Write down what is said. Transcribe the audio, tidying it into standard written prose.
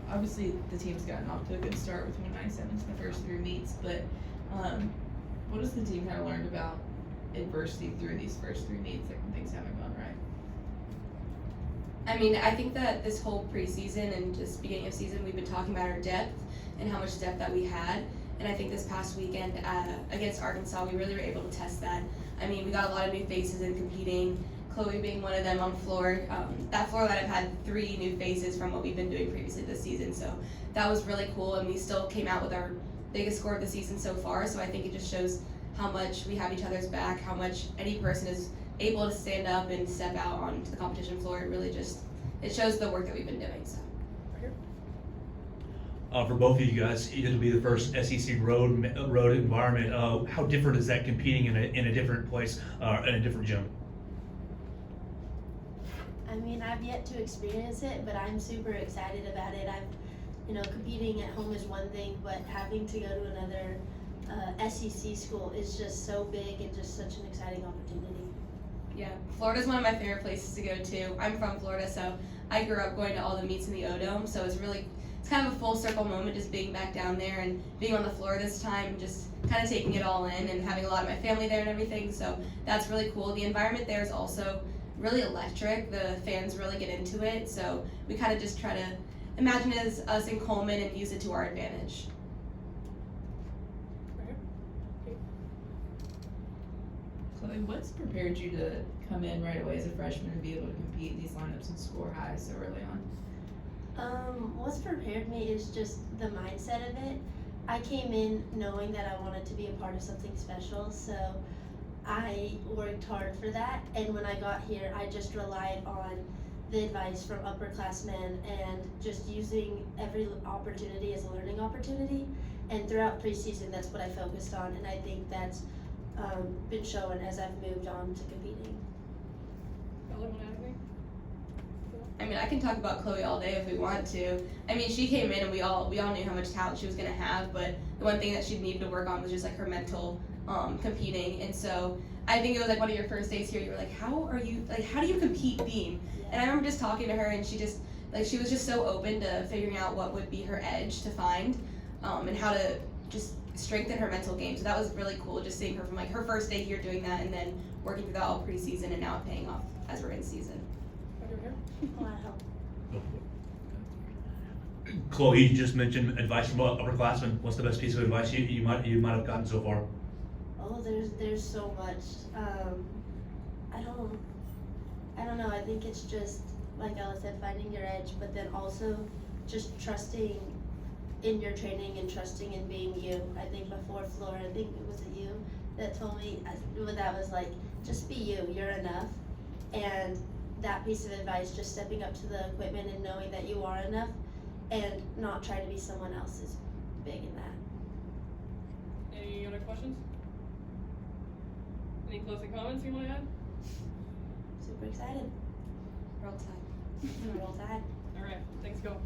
Obviously, the team's gotten off to a good start with 197 in the first 3 meets, but what has the team kind of learned about adversity through these first 3 meets, like when things haven't gone right? I mean, I think that this whole preseason and just beginning of season, we've been talking about our depth and how much depth that we had. And I think this past weekend against Arkansas, we really were able to test that. I mean, we got a lot of new faces in competing, Chloe being one of them on the floor. That floor that I've had 3 new faces from what we've been doing previously this season. So that was really cool, and we still came out with our biggest score of the season so far. So I think it just shows how much we have each other's back, how much any person is able to stand up and step out onto the competition floor. It really just, it shows the work that we've been doing. So. For both of you guys, it'll be the first SEC road environment. How different is that competing in a different place, in a different gym? I mean, I've yet to experience it, but I'm super excited about it. Competing at home is one thing, but having to go to another SEC school is just so big and just such an exciting opportunity. Yeah, Florida's one of my favorite places to go to. I'm from Florida, so I grew up going to all the meets in the O-Dome, so it's kind of a full circle moment just being back down there and being on the floor this time, just kind of taking it all in and having a lot of my family there and everything, so that's really cool. The environment there is also really electric. The fans really get into it, so we kind of just try to imagine it as us in Coleman and use it to our advantage. Chloe, what's prepared you to come in right away as a freshman and be able to compete in these lineups and score high so early on? What's prepared me is just the mindset of it. I came in knowing that I wanted to be a part of something special, so I worked hard for that, and when I got here, I just relied on the advice from upperclassmen and just using every opportunity as a learning opportunity. And throughout preseason, that's what I focused on, and I think that's been shown as I've moved on to competing. I mean, I can talk about Chloe all day if we want to. I mean, she came in and we all knew how much talent she was going to have, but the one thing that she needed to work on was just like her mental competing. And so I think it was like one of your first days here, you were like, how do you compete beam? And I remember just talking to her, and she was just so open to figuring out what would be her edge to find and how to just strengthen her mental game. So that was really cool, just seeing her from like her first day here doing that and then working through that all preseason and now paying off as we're in season. A lot of help. Chloe, you just mentioned advice from upperclassmen. What's the best piece of advice you might have gotten so far? Oh, there's so much. I don't know. I think it's just like Ella said, finding your edge, but then also just trusting in your training and trusting in being you. I think before Florida, I think it was you that told me that was like, just be you. You're enough. And that piece of advice, just stepping up to the equipment and knowing that you are enough and not trying to be someone else, is big in that. Any other questions? Any closing comments you want to add? Super excited. We're all tied. Roll Tide. All right, thanks, go.